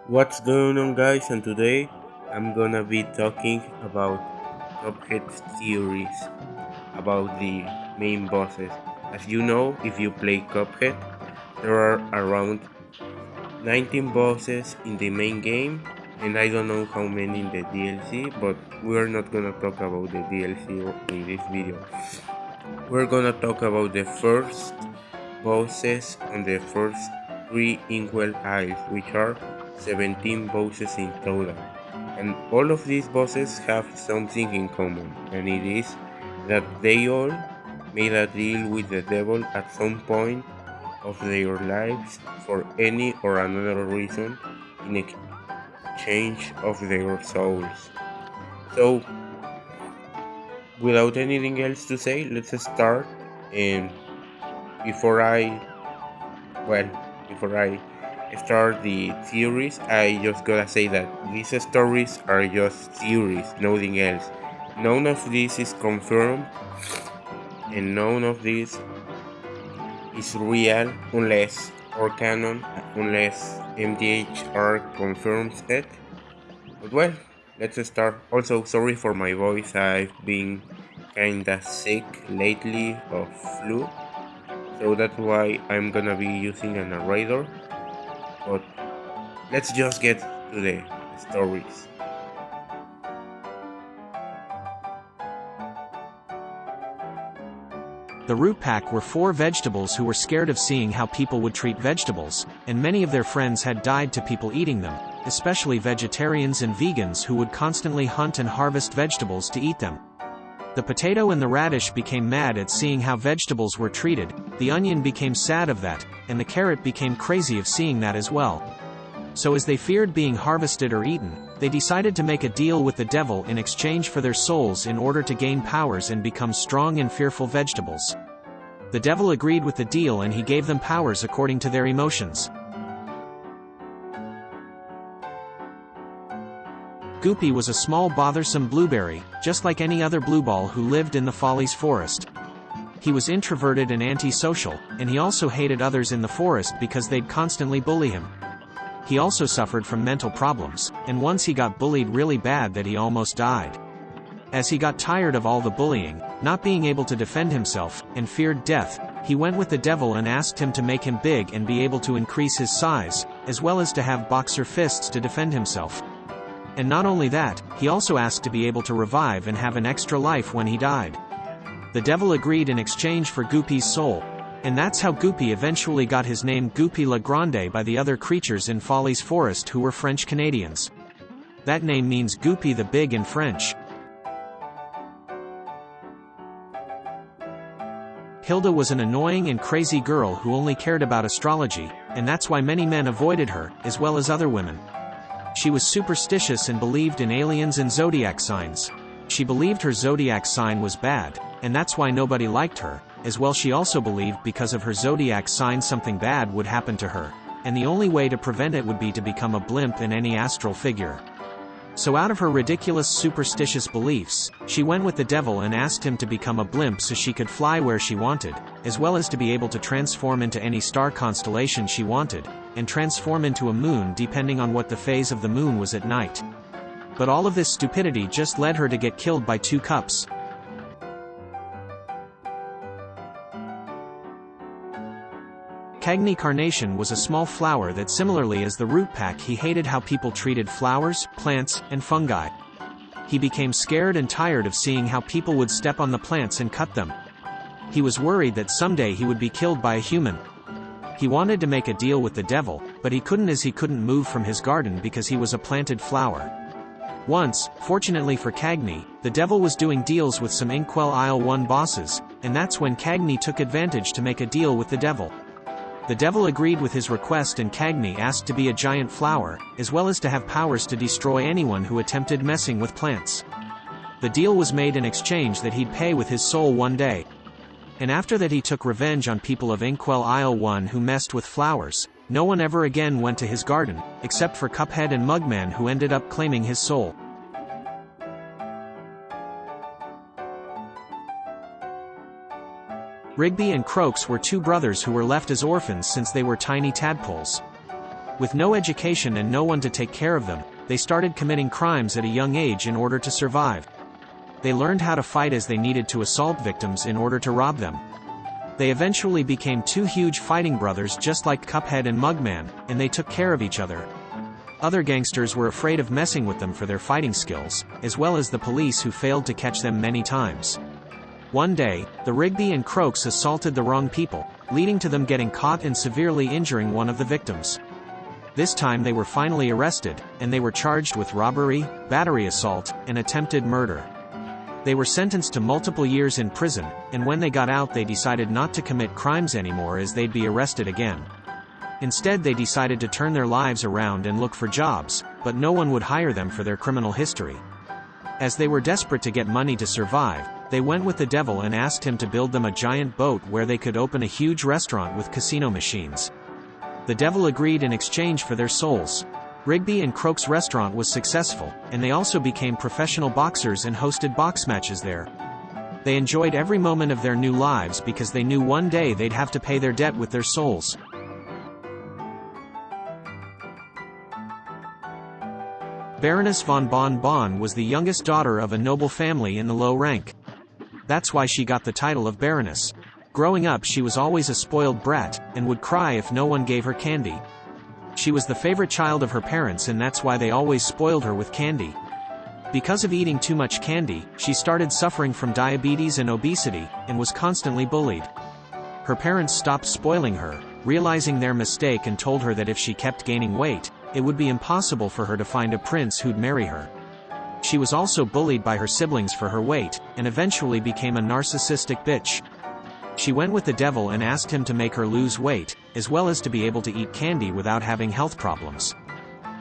What's going on, guys? And today I'm gonna be talking about Cuphead's theories about the main bosses. As you know, if you play Cuphead, there are around 19 bosses in the main game, and I don't know how many in the DLC, but we're not gonna talk about the DLC in this video. We're gonna talk about the first bosses on the first three Inkwell Isles, which are 17 bosses in total. And all of these bosses have something in common, and it is that they all made a deal with the devil at some point of their lives for any or another reason in exchange of their souls. So, without anything else to say, let's start. And before I Well, before I start the theories, I just gotta say that these stories are just theories, nothing else. None of this is confirmed, and none of this is real unless, or canon, unless MDHR confirms it. But well, let's start. Also, sorry for my voice, I've been kinda sick lately of flu, so that's why I'm gonna be using a narrator. But let's just get to the stories. The Root Pack were four vegetables who were scared of seeing how people would treat vegetables, and many of their friends had died to people eating them, especially vegetarians and vegans who would constantly hunt and harvest vegetables to eat them. The potato and the radish became mad at seeing how vegetables were treated, the onion became sad of that, and the carrot became crazy of seeing that as well. So as they feared being harvested or eaten, they decided to make a deal with the devil in exchange for their souls in order to gain powers and become strong and fearful vegetables. The devil agreed with the deal and he gave them powers according to their emotions. Goopy was a small bothersome blueberry, just like any other blueball who lived in the Follies forest. He was introverted and antisocial, and he also hated others in the forest because they'd constantly bully him. He also suffered from mental problems, and once he got bullied really bad that he almost died. As he got tired of all the bullying, not being able to defend himself, and feared death, he went with the devil and asked him to make him big and be able to increase his size, as well as to have boxer fists to defend himself. And not only that, he also asked to be able to revive and have an extra life when he died. The devil agreed in exchange for Goopy's soul. And that's how Goopy eventually got his name Goopy Le Grande by the other creatures in Follies Forest who were French Canadians. That name means Goopy the Big in French. Hilda was an annoying and crazy girl who only cared about astrology, and that's why many men avoided her, as well as other women. She was superstitious and believed in aliens and zodiac signs. She believed her zodiac sign was bad, and that's why nobody liked her. As well, she also believed because of her zodiac sign something bad would happen to her, and the only way to prevent it would be to become a blimp in any astral figure. So out of her ridiculous superstitious beliefs, she went with the devil and asked him to become a blimp so she could fly where she wanted, as well as to be able to transform into any star constellation she wanted, and transform into a moon depending on what the phase of the moon was at night. But all of this stupidity just led her to get killed by two cups. Cagney Carnation was a small flower that, similarly as the Root Pack, he hated how people treated flowers, plants, and fungi. He became scared and tired of seeing how people would step on the plants and cut them. He was worried that someday he would be killed by a human. He wanted to make a deal with the devil, but he couldn't as he couldn't move from his garden because he was a planted flower. Once, fortunately for Cagney, the devil was doing deals with some Inkwell Isle 1 bosses, and that's when Cagney took advantage to make a deal with the devil. The devil agreed with his request and Cagney asked to be a giant flower, as well as to have powers to destroy anyone who attempted messing with plants. The deal was made in exchange that he'd pay with his soul one day. And after that he took revenge on people of Inkwell Isle 1 who messed with flowers. No one ever again went to his garden, except for Cuphead and Mugman who ended up claiming his soul. Ribby and Croaks were two brothers who were left as orphans since they were tiny tadpoles. With no education and no one to take care of them, they started committing crimes at a young age in order to survive. They learned how to fight as they needed to assault victims in order to rob them. They eventually became two huge fighting brothers just like Cuphead and Mugman, and they took care of each other. Other gangsters were afraid of messing with them for their fighting skills, as well as the police who failed to catch them many times. One day, the Ribby and Croaks assaulted the wrong people, leading to them getting caught and severely injuring one of the victims. This time they were finally arrested, and they were charged with robbery, battery assault, and attempted murder. They were sentenced to multiple years in prison, and when they got out they decided not to commit crimes anymore as they'd be arrested again. Instead they decided to turn their lives around and look for jobs, but no one would hire them for their criminal history. As they were desperate to get money to survive, they went with the devil and asked him to build them a giant boat where they could open a huge restaurant with casino machines. The devil agreed in exchange for their souls. Ribby and Croaks' restaurant was successful, and they also became professional boxers and hosted box matches there. They enjoyed every moment of their new lives because they knew one day they'd have to pay their debt with their souls. Baroness Von Bon Bon was the youngest daughter of a noble family in the low rank. That's why she got the title of Baroness. Growing up she was always a spoiled brat, and would cry if no one gave her candy. She was the favorite child of her parents and that's why they always spoiled her with candy. Because of eating too much candy, she started suffering from diabetes and obesity, and was constantly bullied. Her parents stopped spoiling her, realizing their mistake, and told her that if she kept gaining weight, it would be impossible for her to find a prince who'd marry her. She was also bullied by her siblings for her weight, and eventually became a narcissistic bitch. She went with the devil and asked him to make her lose weight, as well as to be able to eat candy without having health problems.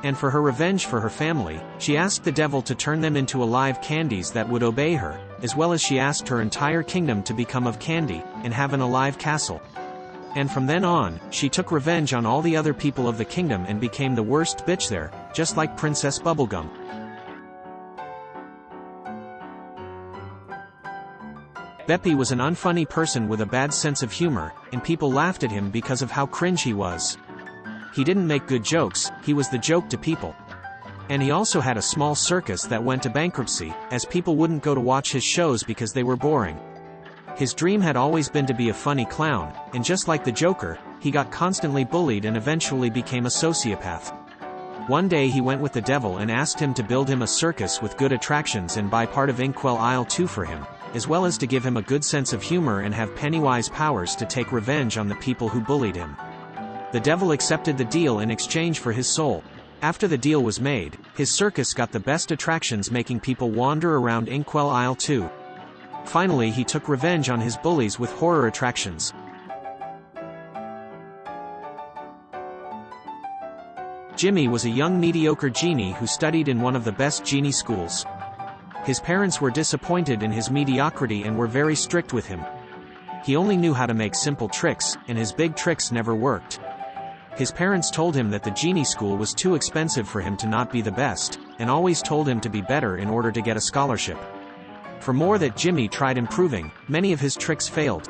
And for her revenge for her family, she asked the devil to turn them into alive candies that would obey her, as well as she asked her entire kingdom to become of candy, and have an alive castle. And from then on, she took revenge on all the other people of the kingdom and became the worst bitch there, just like Princess Bubblegum. Beppy was an unfunny person with a bad sense of humor, and people laughed at him because of how cringe he was. He didn't make good jokes, he was the joke to people. And he also had a small circus that went to bankruptcy, as people wouldn't go to watch his shows because they were boring. His dream had always been to be a funny clown, and just like the Joker, he got constantly bullied and eventually became a sociopath. One day he went with the devil and asked him to build him a circus with good attractions and buy part of Inkwell Isle 2 for him, as well as to give him a good sense of humor and have Pennywise powers to take revenge on the people who bullied him. The devil accepted the deal in exchange for his soul. After the deal was made, his circus got the best attractions, making people wander around Inkwell Isle 2. Finally he took revenge on his bullies with horror attractions. Djimmi was a young mediocre genie who studied in one of the best genie schools. His parents were disappointed in his mediocrity and were very strict with him. He only knew how to make simple tricks, and his big tricks never worked. His parents told him that the genie school was too expensive for him to not be the best, and always told him to be better in order to get a scholarship. For more that Djimmi tried improving, many of his tricks failed.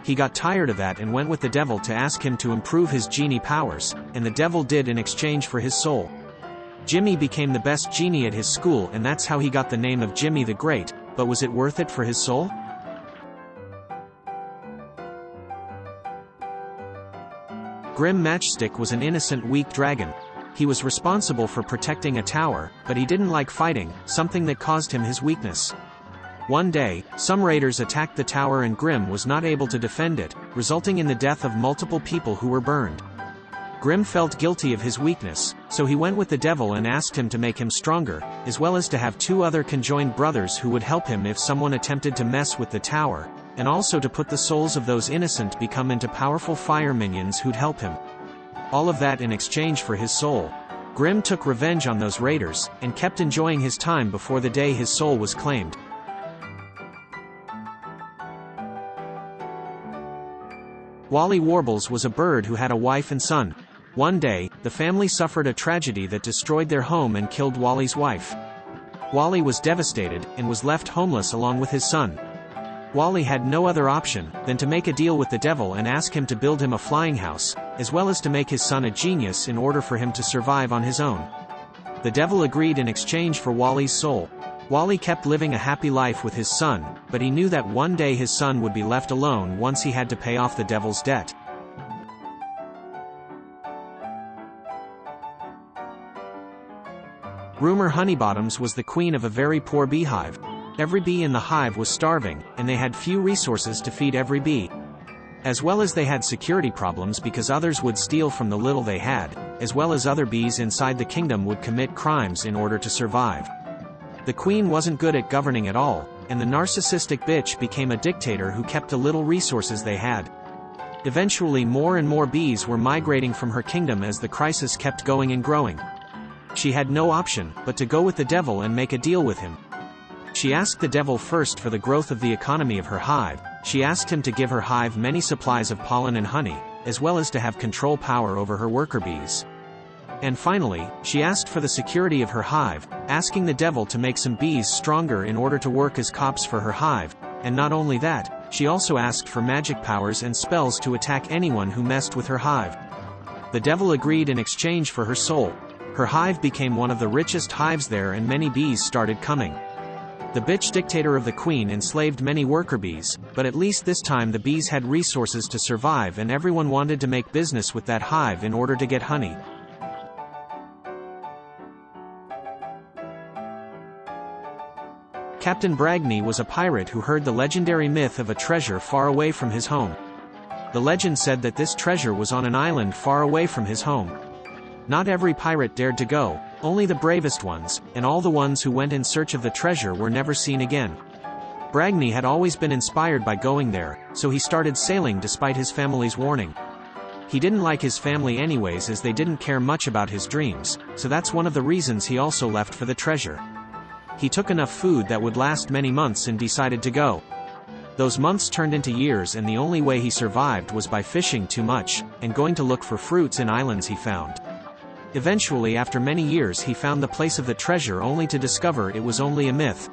He got tired of that and went with the devil to ask him to improve his genie powers, and the devil did in exchange for his soul. Djimmi became the best genie at his school, and that's how he got the name of Djimmi the Great, but was it worth it for his soul? Grim Matchstick was an innocent, weak dragon. He was responsible for protecting a tower, but he didn't like fighting, something that caused him his weakness. One day, some raiders attacked the tower and Grim was not able to defend it, resulting in the death of multiple people who were burned. Grim felt guilty of his weakness, so he went with the devil and asked him to make him stronger, as well as to have two other conjoined brothers who would help him if someone attempted to mess with the tower, and also to put the souls of those innocent become into powerful fire minions who'd help him. All of that in exchange for his soul. Grim took revenge on those raiders, and kept enjoying his time before the day his soul was claimed. Wally Warbles was a bird who had a wife and son. One day, the family suffered a tragedy that destroyed their home and killed Wally's wife. Wally was devastated, and was left homeless along with his son. Wally had no other option than to make a deal with the devil and ask him to build him a flying house, as well as to make his son a genius in order for him to survive on his own. The devil agreed in exchange for Wally's soul. Wally kept living a happy life with his son, but he knew that one day his son would be left alone once he had to pay off the devil's debt. Rumor Honeybottoms was the queen of a very poor beehive. Every bee in the hive was starving, and they had few resources to feed every bee. As well as they had security problems because others would steal from the little they had, as well as other bees inside the kingdom would commit crimes in order to survive. The queen wasn't good at governing at all, and the narcissistic bitch became a dictator who kept the little resources they had. Eventually more and more bees were migrating from her kingdom as the crisis kept going and growing. She had no option but to go with the devil and make a deal with him. She asked the devil first for the growth of the economy of her hive. She asked him to give her hive many supplies of pollen and honey, as well as to have control power over her worker bees. And finally, she asked for the security of her hive, asking the devil to make some bees stronger in order to work as cops for her hive, and not only that, she also asked for magic powers and spells to attack anyone who messed with her hive. The devil agreed in exchange for her soul. Her hive became one of the richest hives there and many bees started coming. The bitch dictator of the queen enslaved many worker bees, but at least this time the bees had resources to survive and everyone wanted to make business with that hive in order to get honey. Captain Bragney was a pirate who heard the legendary myth of a treasure far away from his home. The legend said that this treasure was on an island far away from his home. Not every pirate dared to go, only the bravest ones, and all the ones who went in search of the treasure were never seen again. Bragney had always been inspired by going there, so he started sailing despite his family's warning. He didn't like his family anyways as they didn't care much about his dreams, so that's one of the reasons he also left for the treasure. He took enough food that would last many months and decided to go. Those months turned into years and the only way he survived was by fishing too much, and going to look for fruits in islands he found. Eventually after many years he found the place of the treasure only to discover it was only a myth.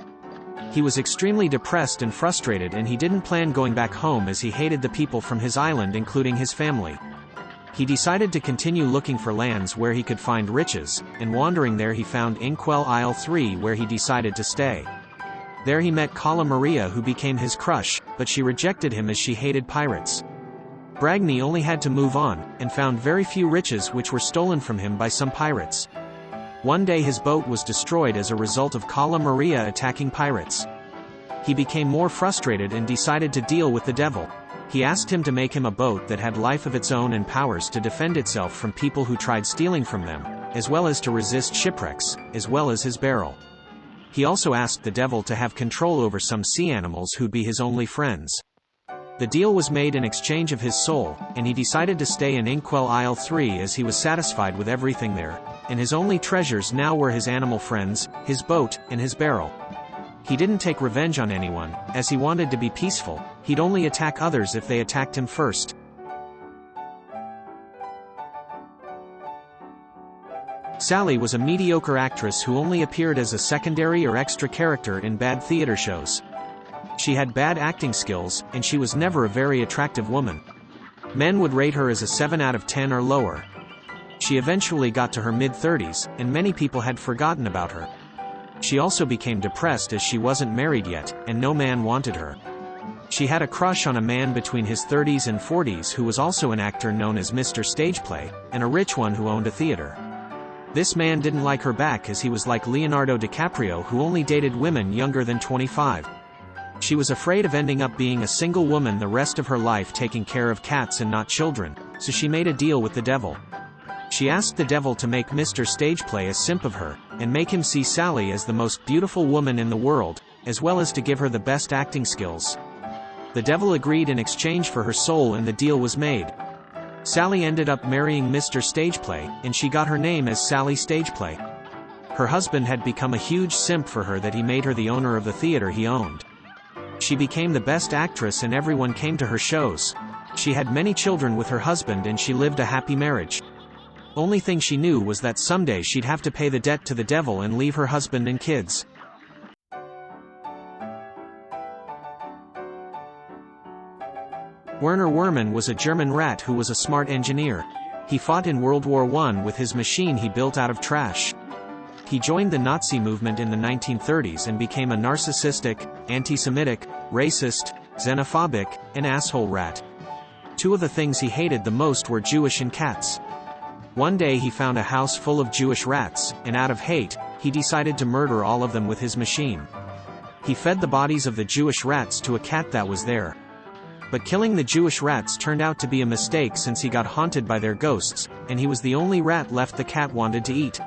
He was extremely depressed and frustrated and he didn't plan going back home as he hated the people from his island including his family. He decided to continue looking for lands where he could find riches, and wandering there he found Inkwell Isle 3 where he decided to stay. There he met Cala Maria who became his crush, but she rejected him as she hated pirates. Bragney only had to move on, and found very few riches which were stolen from him by some pirates. One day his boat was destroyed as a result of Cala Maria attacking pirates. He became more frustrated and decided to deal with the devil. He asked him to make him a boat that had life of its own and powers to defend itself from people who tried stealing from them, as well as to resist shipwrecks, as well as his barrel. He also asked the devil to have control over some sea animals who'd be his only friends. The deal was made in exchange of his soul, and he decided to stay in Inkwell Isle 3 as he was satisfied with everything there, and his only treasures now were his animal friends, his boat, and his barrel. He didn't take revenge on anyone, as he wanted to be peaceful. He'd only attack others if they attacked him first. Sally was a mediocre actress who only appeared as a secondary or extra character in bad theater shows. She had bad acting skills, and she was never a very attractive woman. Men would rate her as a 7 out of 10 or lower. She eventually got to her mid-30s, and many people had forgotten about her. She also became depressed as she wasn't married yet, and no man wanted her. She had a crush on a man between his 30s and 40s who was also an actor known as Mr. Stageplay, and a rich one who owned a theater. This man didn't like her back as he was like Leonardo DiCaprio who only dated women younger than 25. She was afraid of ending up being a single woman the rest of her life taking care of cats and not children, so she made a deal with the devil. She asked the devil to make Mr. Stageplay a simp of her, and make him see Sally as the most beautiful woman in the world, as well as to give her the best acting skills. The devil agreed in exchange for her soul and the deal was made. Sally ended up marrying Mr. Stageplay, and she got her name as Sally Stageplay. Her husband had become a huge simp for her that he made her the owner of the theater he owned. She became the best actress and everyone came to her shows. She had many children with her husband and she lived a happy marriage. Only thing she knew was that someday she'd have to pay the debt to the devil and leave her husband and kids. Werner Werman was a German rat who was a smart engineer. He fought in World War I with his machine he built out of trash. He joined the Nazi movement in the 1930s and became a narcissistic, anti-Semitic, racist, xenophobic, and asshole rat. Two of the things he hated the most were Jewish and cats. One day he found a house full of Jewish rats, and out of hate, he decided to murder all of them with his machine. He fed the bodies of the Jewish rats to a cat that was there. But killing the Jewish rats turned out to be a mistake since he got haunted by their ghosts, and he was the only rat left the cat wanted to eat.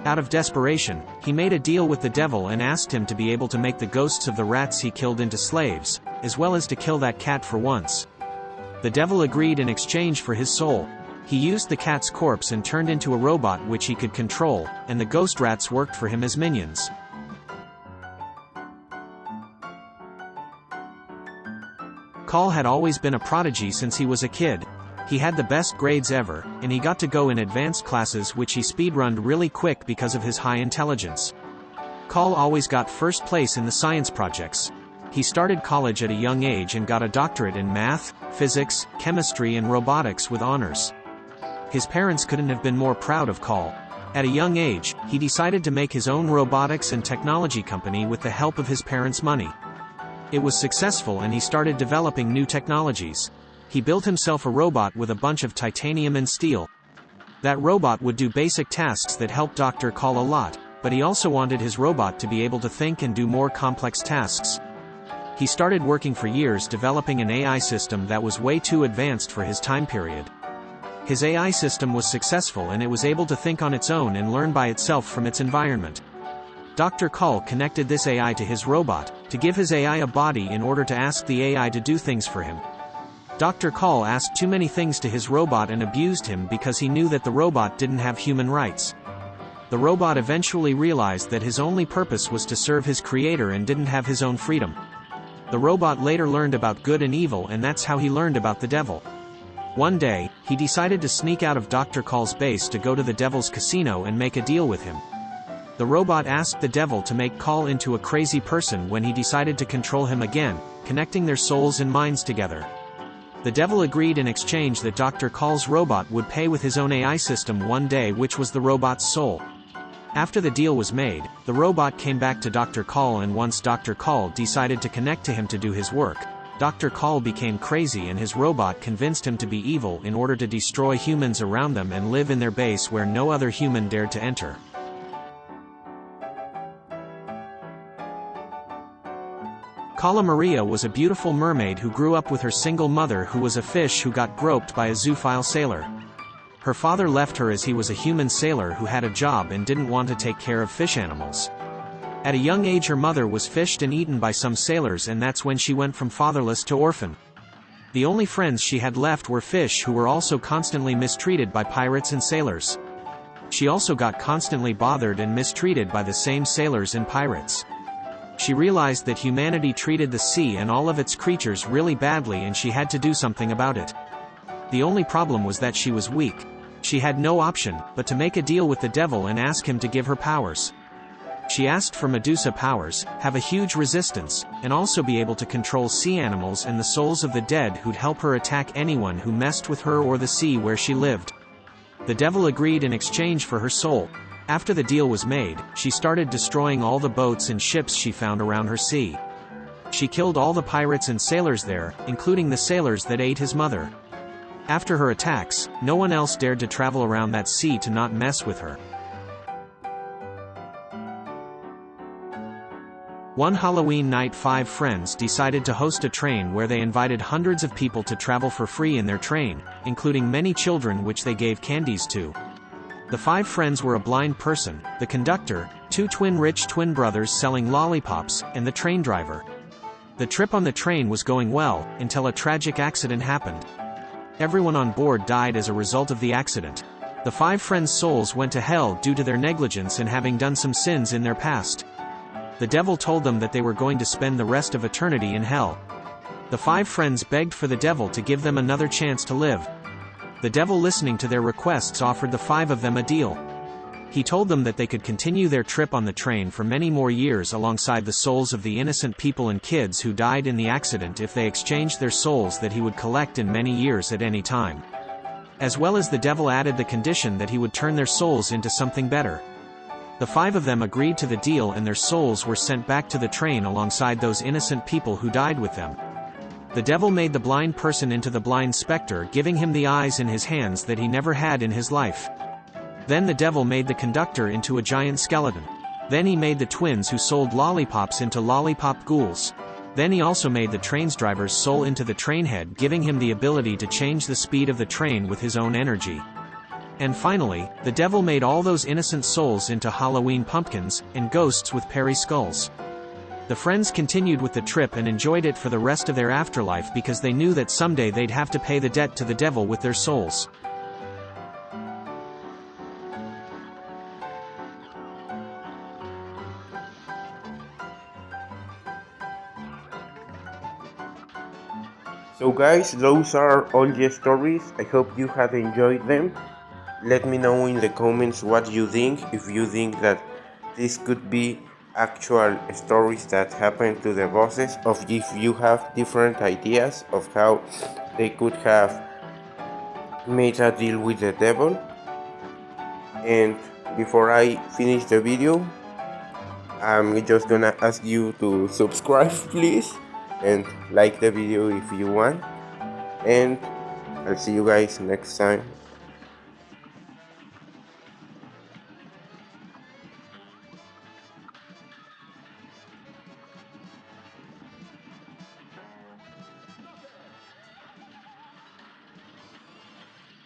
Out of desperation, he made a deal with the devil and asked him to be able to make the ghosts of the rats he killed into slaves, as well as to kill that cat for once. The devil agreed in exchange for his soul. He used the cat's corpse and turned into a robot which he could control, and the ghost rats worked for him as minions. Khal had always been a prodigy since he was a kid. He had the best grades ever, and he got to go in advanced classes which he speedrunned really quick because of his high intelligence. Khal always got first place in the science projects. He started college at a young age and got a doctorate in math, physics, chemistry and robotics with honors. His parents couldn't have been more proud of Khal. At a young age, he decided to make his own robotics and technology company with the help of his parents' money. It was successful and he started developing new technologies. He built himself a robot with a bunch of titanium and steel. That robot would do basic tasks that helped Dr. Khal a lot, but he also wanted his robot to be able to think and do more complex tasks. He started working for years developing an AI system that was way too advanced for his time period. His AI system was successful and it was able to think on its own and learn by itself from its environment. Dr. Khal connected this AI to his robot, to give his AI a body in order to ask the AI to do things for him. Dr. Khal asked too many things to his robot and abused him because he knew that the robot didn't have human rights. The robot eventually realized that his only purpose was to serve his creator and didn't have his own freedom. The robot later learned about good and evil, and that's how he learned about the devil. One day, he decided to sneak out of Dr. Khal's base to go to the devil's casino and make a deal with him. The robot asked the devil to make Khal into a crazy person when he decided to control him again, connecting their souls and minds together. The devil agreed in exchange that Dr. Khal's robot would pay with his own AI system one day, which was the robot's soul. After the deal was made, the robot came back to Dr. Khal, and once Dr. Khal decided to connect to him to do his work, Dr. Khal became crazy and his robot convinced him to be evil in order to destroy humans around them and live in their base where no other human dared to enter. Cala Maria was a beautiful mermaid who grew up with her single mother, who was a fish who got groped by a zoophile sailor. Her father left her as he was a human sailor who had a job and didn't want to take care of fish animals. At a young age her mother was fished and eaten by some sailors, and that's when she went from fatherless to orphan. The only friends she had left were fish, who were also constantly mistreated by pirates and sailors. She also got constantly bothered and mistreated by the same sailors and pirates. She realized that humanity treated the sea and all of its creatures really badly, and she had to do something about it. The only problem was that she was weak. She had no option but to make a deal with the devil and ask him to give her powers. She asked for Medusa powers, have a huge resistance, and also be able to control sea animals and the souls of the dead who'd help her attack anyone who messed with her or the sea where she lived. The devil agreed in exchange for her soul. After the deal was made, she started destroying all the boats and ships she found around her sea. She killed all the pirates and sailors there, including the sailors that ate his mother. After her attacks, no one else dared to travel around that sea to not mess with her. One Halloween night, 5 friends decided to host a train where they invited hundreds of people to travel for free in their train, including many children which they gave candies to. The 5 friends were a blind person, the conductor, 2 rich twin brothers selling lollipops, and the train driver. The trip on the train was going well, until a tragic accident happened. Everyone on board died as a result of the accident. The 5 friends' souls went to hell due to their negligence in having done some sins in their past. The devil told them that they were going to spend the rest of eternity in hell. The 5 friends begged for the devil to give them another chance to live. The devil, listening to their requests, offered the 5 of them a deal. He told them that they could continue their trip on the train for many more years alongside the souls of the innocent people and kids who died in the accident if they exchanged their souls that he would collect in many years at any time. As well as the devil added the condition that he would turn their souls into something better. The 5 of them agreed to the deal and their souls were sent back to the train alongside those innocent people who died with them. The devil made the blind person into the blind specter, giving him the eyes in his hands that he never had in his life. Then the devil made the conductor into a giant skeleton. Then he made the twins who sold lollipops into lollipop ghouls. Then he also made the train's driver's soul into the train head, giving him the ability to change the speed of the train with his own energy. And finally, the devil made all those innocent souls into Halloween pumpkins, and ghosts with Perry skulls. The friends continued with the trip and enjoyed it for the rest of their afterlife because they knew that someday they'd have to pay the debt to the devil with their souls. So guys, those are all the stories. I hope you have enjoyed them. Let me know in the comments what you think, if you think that this could be actual stories that happen to the bosses, or if you have different ideas of how they could have made a deal with the devil. And before I finish the video, I'm just gonna ask you to subscribe please, and like the video if you want, and I'll see you guys next time.